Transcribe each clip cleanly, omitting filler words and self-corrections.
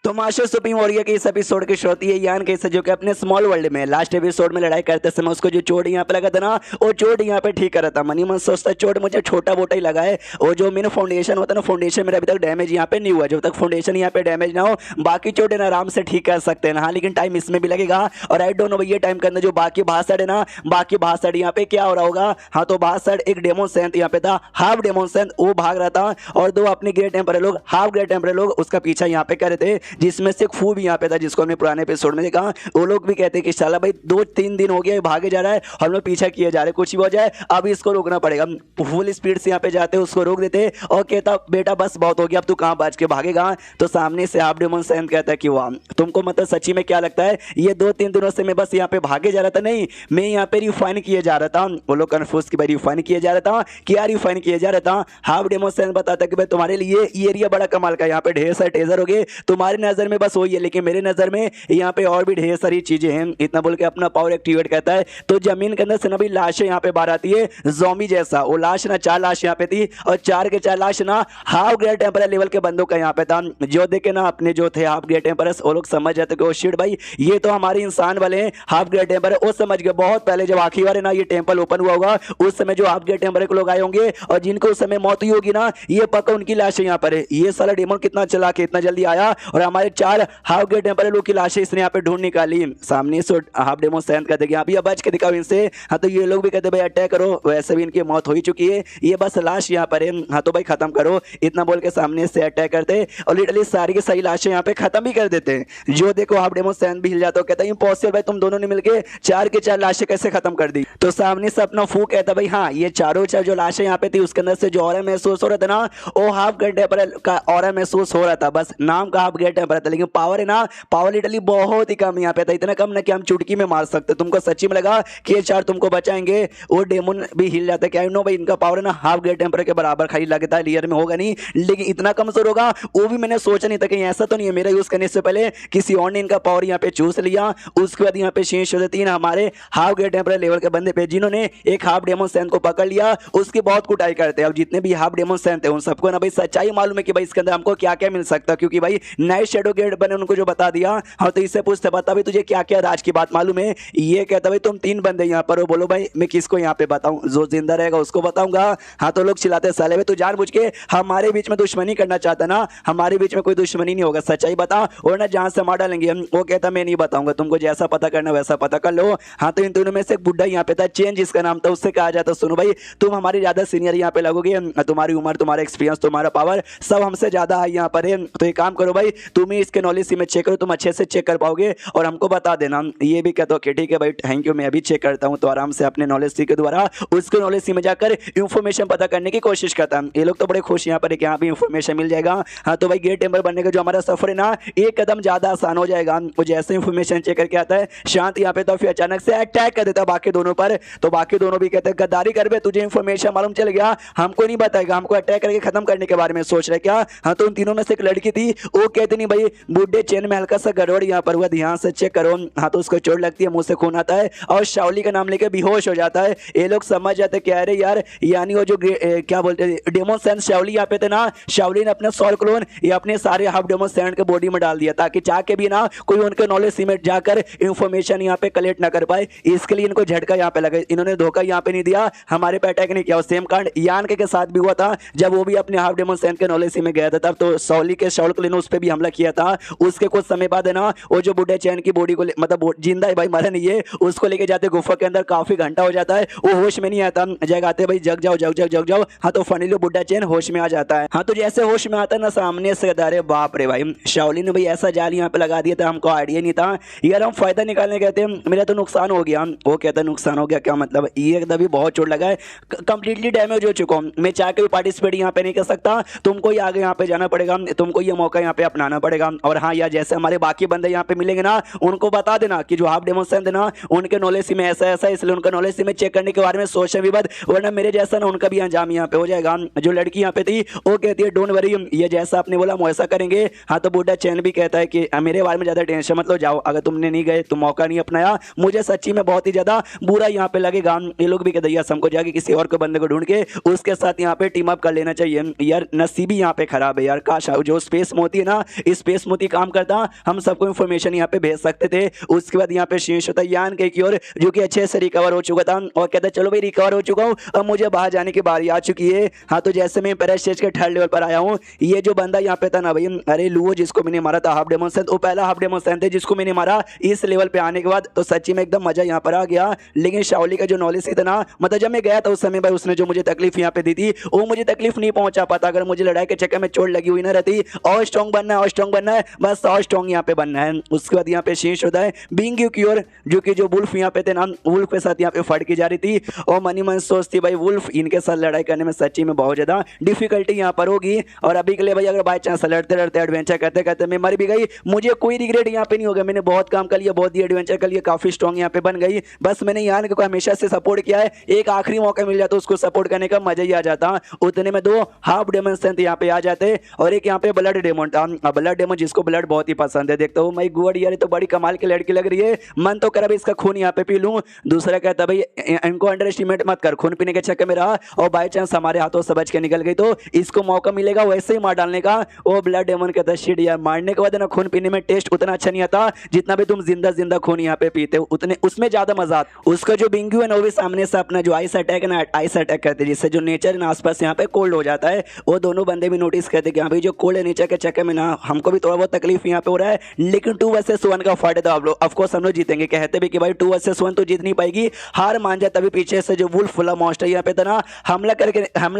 तो master supreme warrior के इस एपिसोड की शुरुआत है यान के जो कि अपने स्मॉल वर्ल्ड में लास्ट एपिसोड में लड़ाई करते समय उसको जो चोट यहाँ पे लगा था ना, वो चोट यहाँ पे ठीक कर रहा था। मनी मन सोचता चोट मुझे छोटा मोटा ही लगा है, और जो मेरा फाउंडेशन होता है ना, फाउंडेशन मेरा अभी तक डैमेज यहाँ पे नहीं हुआ। जब तक फाउंडेशन यहाँ पे डैमेज ना हो बाकी चोट है ना आराम से ठीक कर सकते हैं। हाँ, लेकिन टाइम इसमें भी लगेगा। और आई डोंट नो भैया टाइम के अंदर जो बाकी भाषण है ना, बाकी भाषण यहाँ पे क्या हो रहा होगा। हाँ, तो भाषण एक डेमोन सेंथ यहाँ पे था, हाफ डेमोन सेंथ वो भाग रहा था, और दो अपने ग्रेट एम्पर लोग, हाफ ग्रेट एम्पर लोग उसका पीछा यहाँ पे कर रहे थे, जिसमें से एक फू भी यहाँ पे था जिसको हमने पुराने एपिसोड में देखा। वो लोग भी कहते हैं कि साला भाई 2-3 दिन हो गया भागे जा रहा है, हम लोग पीछा किए जा रहे हैं, कुछ भी हो जाए अब इसको रोकना पड़ेगा। फुल स्पीड से यहाँ पे जाते उसको रोक देते और कहता बेटा बस बहुत हो गया, अब तू कहाँ बच के भागेगा। तो सामने से हाफ डेमन सेंथ कहता है कि वाह, तुमको मतलब सच्ची में क्या लगता है ये 2-3 दिनों से मैं बस यहाँ पे भागे जा रहा था? नहीं, मैं यहाँ पे रिफाइन किए जा रहा था। वो लोग कन्फ्यूज कि भाई रिफाइन किए जा रहा था, क्या रिफाइन किए जा रहा था। हाफ डेमन सेंथ बताता कि भाई तुम्हारे लिए ये एरिया बड़ा कमाल का, यहाँ पे ढेर सारे टेजर हो गए, तुम्हारी नजर में बस वही है, लेकिन मेरे नजर में यहाँ पे और भी ढेर सारी चीजें हैं। इतना बोल के अपना पावर एक्टिवेट करता है। तो जमीन के अंदर से ना भाई लाशें यहाँ पे बाहर आती है, ज़ॉम्बी जैसा। वो लाश ना 4 लाश यहाँ पे थी, और 4 के 4 लाश ना हाफ ग्रेट टेम्परर लेवल के बंदों का यहाँ पे था। जो देखे ना अपने जो थे हाफ ग्रेट टेम्परर, वो लोग समझ जाते कि ओ शिट भाई ये तो हमारे इंसान वाले हैं हाफ ग्रेट टेम्परर। वो समझ गए बहुत पहले जब आखिरी बार ना ये टेम्पल ओपन हुआ होगा, उस समय जो हाफ ग्रेट टेम्परर के लोग आए होंगे और जिनको उस समय मौत हुई होगी ना, ये पक्का उनकी लाशें यहाँ पर है। ये साला डेमन कितना चला के इतना जल्दी आया और हमारे 4 हाफ ग्रेट टेम्परर लोग की लाशें इसने यहाँ पे ढूंढ निकाली। सामने से हाफ डेमन सेंथ कहते हैं अभी बच के दिखाओ इनसे। हाँ, तो ये लोग भी कहते भाई अटैक करो, वैसे भी इनकी मौत हो ही चुकी है, ये बस लाश यहाँ पर है। हाँ, तो भाई खत्म करो, इतना बोल के सामने से अटैक करते और लिटरली सारी की सारी लाशें यहाँ पे खत्म भी कर देते हैं। जो देखो हाफ डेमन सेंथ भी हिल जाता है, कहता है इम्पॉसिबल भाई, तुम दोनों ने मिलकर 4 के 4 लाशें कैसे खत्म कर दी। तो सामने से अपना फू कहता भाई हाँ, ये चारों 4 जो लाशें यहाँ पे थी उसके अंदर से जो ऑरा महसूस हो रहा था ना, वो हाफ ग्रेट टेम्परर का ऑरा महसूस हो रहा था। बस नाम का हाफ ग्रेट टेम्परर था, लेकिन पावर है ना, पावर लिटरली बहुत ही कम यहाँ पे था, इतना कम ना कि हम चुटकी में मार सकते। तुमको सच्ची में लगा कि ये 4 तुमको बचाएंगे? वो डेमन भी हिल जाता है कि आई नो भाई इनका पावर है ना हाफ ग्रेट टेम्परर के बराबर खाली लगता है, रियल में होगा नहीं, लेकिन इतना कमजोर होगा वो भी मैंने सोचा नहीं था। कि ऐसा तो नहीं है मेरा यूज करने से पहले किसी और ने इनका पावर यहाँ पे चूस लिया। उसके बाद यहाँ पे शेष हो जाती है हमारे हाफ ग्रेट टेम्परर लेवल के बंदे पे, जिन्होंने एक हाफ डेमन सेंथ को पकड़ लिया, उसकी बहुत कुटाई करते हैं। अब जितने भी हाफ डेमन सेंथ है उन सबको ना भाई सच्चाई मालूम है कि भाई इसके अंदर हमको क्या क्या मिल सकता, क्योंकि भाई नाइट शैडो गेट बने उनको जो बता दिया। हाँ, तो इससे पूछते बता भाई तुझे क्या क्या राज की बात मालूम है। ये कहता भाई तुम 3 बंदे यहाँ पर हो, बोलो भाई मैं किसको यहाँ पे बताऊं, जो जिंदा रहेगा उसको बताऊंगा। हाँ, तो लोग चिल्लाते साले भाई तू जानबूझ के हमारे बीच में दुश्मनी करना चाहता ना, हमारे बीच में कोई दुश्मनी नहीं होगा, सच्चाई बता और ना जान से मार डालेंगे। वो कहता मैं नहीं बताऊंगा, तुमको जैसा पता करना वैसा पता कर लो। हाँ, तो इन दोनों में से एक बुड्ढा यहाँ पे था चेंज जिसका नाम था, उससे कहा जाता सुनो भाई तुम हमारी ज्यादा सीनियर यहाँ पे लगोगे, तुम्हारी उम्र तुम्हारा एक्सपीरियंस तुम्हारा पावर सब हमसे ज्यादा है यहाँ पर है। तो एक काम करो भाई तुम ही इसके नॉलेज में चेक करो, तुम अच्छे से चेक कर पाओगे और हमको बता देना। ये भी कहता कि ठीक है भाई थैंक यू, मैं अभी चेक करता हूँ। तो आराम से अपने नॉलेज के द्वारा उसके नॉलेज में जाकर इंफॉर्मेशन पता करने की कोशिश करता है। ये लोग तो बड़े खुश यहाँ पर है कि यहाँ भी इंफॉर्मेशन मिल जाएगा। हाँ, तो भाई ग्रेट टेम्परर बनने का जो हमारा सफर है ना एक कदम ज्यादा आसान हो जाएगा। वो जैसे इंफॉर्मेशन चेक करके आता है शांत यहाँ पे, तो फिर अचानक से अटैक कर देता है बाकी दोनों पर। तो बाकी दोनों भी कहते हैं गद्दारी कर बे, तुझे इंफॉर्मेशन मालूम चल गया, हमको नहीं बताएगा, हमको अटैक करके खत्म करने के बारे में सोच रहे क्या। हाँ, तो उन तीनों में से एक लड़की थी, वो कहती नहीं भाई बुड्ढे चेन में हल्का सा गड़बड़ यहाँ पर हुआ, ध्यान से चेक करो। हाँ, तो उसको चोट लगती है, मुंह से खून आता है और शाओली का नाम लेके बेहोश हो जाता है। ये लोग समझ जाते क्या अरे यार, यानी वो जो क्या बोलते हैं डेमन सेंथ शाओली यहाँ पे थे ना, शाओली ने अपने सॉल क्लोन ये अपने सारे हाफ डेमन सेंथ के बॉडी में डाल दिया ताकि चाहे भी ना कोई उनके नॉलेज सीमेंट जाकर इंफॉर्मेशन यहाँ पे कलेक्ट ना कर पाए। इसके लिए इनको झटका यहाँ पे लगा, इन्होंने धोखा यहाँ पे नहीं दिया, हमारे पे अटैक नहीं किया। सेम कांड यान के साथ भी हुआ था जब वो भी अपने हाफ डेमन सेंथ के नॉलेज में गया था, तब तो शाओली के शाओल क्लोन उस पर भी हमला किया था। उसके कुछ समय बाद है ना वो जो बुढ़े चैन की बॉडी को मतलब जिंदा है भाई, मरा नहीं है, उसको लेके जाते गुफा के अंदर, काफी घंटा हो जाता है, वो होश में नहीं आता, जगाते भाई जग जाओ जग जग जग जाओ। हाँ, तो फनीलो बुढ़ा चैन होश में आ जाता है। हाँ, तो जैसे होश में आता है ना सामने से अरे बाप रे भाई शाओली ने भाई ऐसा जाल यहाँ पे लगा दिया था, हमको आइडिया नहीं था यार, हम फायदा निकालने कहते हैं मेरा तो नुकसान हो गया। वो कहता है नुकसान हो गया क्या मतलब, ये एकदम बहुत चोट लगा है, कंप्लीटली डैमेज हो चुका हूँ, मैं चाह के भी पार्टिसिपेट यहाँ पे नहीं कर सकता, तुमको ही आगे यहाँ पे जाना पड़ेगा, तुमको ये मौका यहाँ पे अपनाना पड़ेगा। और हाँ यार, जैसे हमारे बाकी बंदे यहाँ पे मिलेंगे ना उनको बता देना कि जो हाफ डेमन सेंथ है ना उनके नॉलेज में ऐसा ऐसा, इसलिए उनका नॉलेज में चेक करने के बारे में सोचे भी बद, वरना मेरे जैसा ना उनका भी अंजाम यहाँ पे हो जाएगा। जो लड़की यहाँ पे थी वो कहती है डोंट वरी, ये जैसा आपने बोला हम वैसा करेंगे। हाँ, तो बुड्ढा चैन भी कहता है कि मेरे बारे में ज्यादा टेंशन मत लो, जाओ, अगर तुमने नहीं गए तो मौका नहीं अपनाया, मुझे सच्ची में बहुत ही ज्यादा बुरा यहाँ पे लगेगा। ये लोग भी कहते हैं हमको जाके किसी और को बंदे को ढूंढ के उसके साथ यहाँ पे टीम अप कर लेना चाहिए। यार नसीबी यहाँ पे खराब है यार, काश जो स्पेस में होती है ना स्पेस मोती काम करता, हम सबको इन्फॉर्मेशन यहाँ पे भेज सकते थे। उसके बाद यहाँ पे शीर्ष होता यान के की ओर, जो कि अच्छे से रिकवर हो चुका था और कहता चलो भाई रिकवर हो चुका हूँ, अब मुझे बाहर जाने की बारी आ चुकी है। हाँ तो जैसे मैं पैरा स्टेज के 3rd लेवल पर आया हूँ, ये जो बंदा यहाँ पे था ना भाई, अरे लुओ जिसको मैंने मारा था हाफ डेमन सैन, वो पहला हाफ डेमन सैन थे जिसको मैंने मारा इस लेवल पे आने के बाद, तो सच्ची में एकदम मजा यहाँ पर आ गया। लेकिन शाओली का जो नॉलेज था ना, मतलब जब मैं गया था उस समय भाई उसने जो मुझे तकलीफ यहाँ पे दी थी वो मुझे तकलीफ नहीं पहुंचा पाता अगर मुझे लड़ाई के चक्कर में चोट लगी हुई ना रहती। और स्ट्रॉन्ग बनना है, और स्ट्रॉन्ग बनना है, बस और स्ट्रॉन्ग यहाँ पे बनना है। उसके बाद यहाँ पे शीर्ष होता है बिंग की ओर, जो कि जो वुल्फ यहाँ पे थे ना, वुल्फ के साथ यहाँ पे फाइट की जा रही थी। और मनी मन सोचती भाई वुल्फ इनके साथ लड़ाई करने में सच्ची में बहुत ज्यादा डिफिकल्टी यहाँ पर होगी। और अभी के लिए भाई अगर बाई चांस लड़ते लड़ते एडवेंचर करते करते मैं मर भी गई, मुझे कोई रिग्रेट यहाँ पे नहीं होगा। मैंने बहुत काम कर लिया, बहुत ही एडवेंचर कर लिया, काफी स्ट्रॉन्ग यहाँ पे बन गई। बस मैंने यान को हमेशा से सपोर्ट किया है, एक आखिरी मौका मिल जाता उसको सपोर्ट करने का मजा ही आ जाता। उतने में 2 हाफ डेमन स्ट्रेंथ यहाँ पे आ जाते और एक यहाँ पे ब्लड डेमन था। ब्लड डेमन जिसको ब्लड बहुत ही पसंद है, देखता हूँ माई गॉड यार तो बड़ी कमाल की लड़की लग रही है, मन तो कर इसका खून यहाँ पे पी लूं। दूसरा कहता भाई इनको अंडर एस्टिमेट मत कर, खून पीने के चक्कर में रहा और बाई चांस हमारे हाथों से बच के निकल गई तो इसको मौका मिलेगा वैसे ही मार डालने का। वो ब्लड डेमन कहता शिट यार, मारने के बाद ना खून पीने में टेस्ट उतना अच्छा नहीं आता जितना भी तुम जिंदा जिंदा खून यहाँ पे पीते हो, उतने उसमें ज्यादा मजा आता। उसका जो बिंगू है ना वो भी सामने से अपना जो आइस अटैक है ना, आइस अटैक करते हैं जिससे जो नेचर ना आसपास यहाँ पे कोल्ड हो जाता है। वो दोनों बंदे भी नोटिस करते कि हाँ भाई जो कोल्ड है नेचर के चक्कर में ना हमको भी थोड़ा बहुत तकलीफ यहाँ पे हो रहा है, लेकिन 2 वर्सेस 1 का फाइट है तो आप लोग ऑफकोर्स हम लोग जीतेंगे। कहते भी कि भाई 2 वर्सेस 1 तो जीत नहीं पाएगी, हार मान जाए। तभी पीछे से जो वुल्फ फुला मॉन्स्टर यहाँ पे था ना, हमला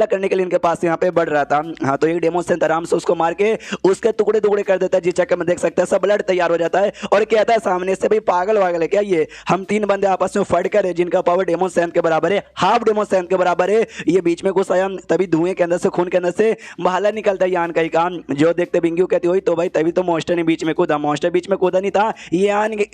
करने के लिए इनके पास यहाँ पे बढ़ रहा था। हाँ तो एक डेमो से आराम से उसको मार के उसके टुकड़े टुकड़े कर देता है, जिस चक्कर में देख सकते हैं सब ब्लड तैयार हो जाता है और कहता है सामने से भाई पागल वागल है क्या ये, हम 3 बंदे आपस में फाइट कर रहे हैं जिनका पावर डेमन सैन के बराबर है, हाफ डेमन सैन के बराबर है। ये बीच में घुस आया, तभी धुएं के अंदर से खून के अंदर से भाला निकलता है यान का ही काम। जो देखते बिंगू कहती हुई तो भाई तभी तो मॉन्स्टर ने बीच में कूदा, मॉन्स्टर बीच में कूदा नहीं था,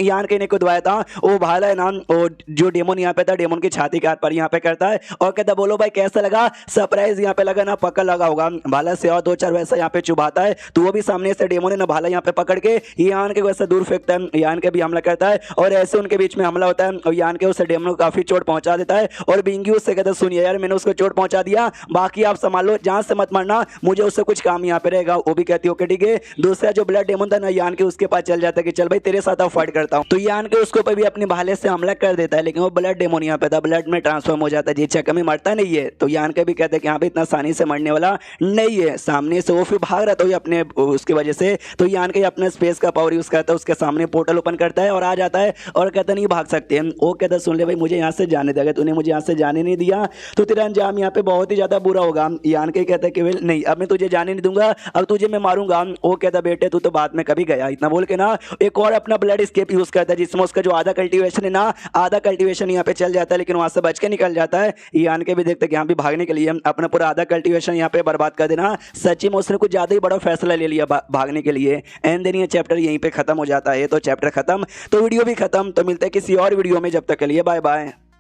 यान के ने कूदवाया था। वो भाला है ना, वो जो डेमन यहाँ पे था डेमन की छाती के हाथ पर यहाँ पे करता है और कहता बोलो भाई कैसा लगा, सरप्राइज यहाँ पे लगा ना, पक्का लगा होगा। भाला से और 2-4 वैसा यहाँ पे चुभाता है तो वो भी सामने से डेमन है ना भाला यहाँ पे पकड़ के यान के वैसे दूर फेंकता है, यान के भी हमला करता है और ऐसे उनके बीच में हमला होता है और यान के उसे डेमन को काफी चोट पहुंचा देता है। और बिंगी उससे कहता सुनिए यार मैंने उसको चोट पहुंचा दिया, बाकी आप संभाल लो, जहां से मत मरना, मुझे उससे कुछ काम यहाँ पे रहेगा। वो भी कहती ओके ठीक है। दूसरा जो ब्लड डेमन था ना यान के, उसके पास चल जाता है कि चल भाई तेरे साथ फाइट करता हूँ, तो यान के उसके ऊपर भी अपने भाले से हमला कर देता है, लेकिन वो ब्लड डेमन यहाँ पे था, ब्लड में ट्रांसफॉर्म हो जाता है, जिस चक्कर में मरता नहीं है। तो यान के भी कहते हैं कि यहाँ पे इतना आसानी से मरने वाला नहीं है। सामने से वो फिर भाग रहा था अपने उसकी वजह से, तो यान के अपने स्पेस का पावर यूज करता है, उसके सामने पोर्टल ओपन करता है और आ जाता है और कहता नहीं भाग सकते हैं। वो कहता सुन ले भाई मुझे यहाँ से जाने देगा, तूने मुझे यहाँ से जाने नहीं दिया तो तेरा अंजाम यहाँ पे बहुत ही ज्यादा बुरा होगा। यान के कहता है कि वेल नहीं अब मैं तुझे जाने नहीं दूंगा, अब तुझे मैं मारूंगा। वो कहता बेटे तू तो बाद में कभी गया, इतना बोल के ना एक और अपना ब्लड स्केप यूज करता है जिसमें उसका जो आधा कल्टीवेशन है ना, आधा कल्टीवेशन यहाँ पे चल जाता है, लेकिन वहां से बच के निकल जाता है। यान के भी देखते कि यहाँ भी भागने के लिए अपना पूरा आधा कल्टीवेशन यहाँ पे बर्बाद कर देना, सच्ची में उसने कुछ ज्यादा ही बड़ा फैसला ले लिया भागने के लिए। एंड देन ये चैप्टर यहीं पे खत्म हो जाता है। तो चैप्टर खत्म तो वीडियो भी खत्म, तो मिलते हैं किसी और वीडियो में, जब तक के लिए बाय बाय।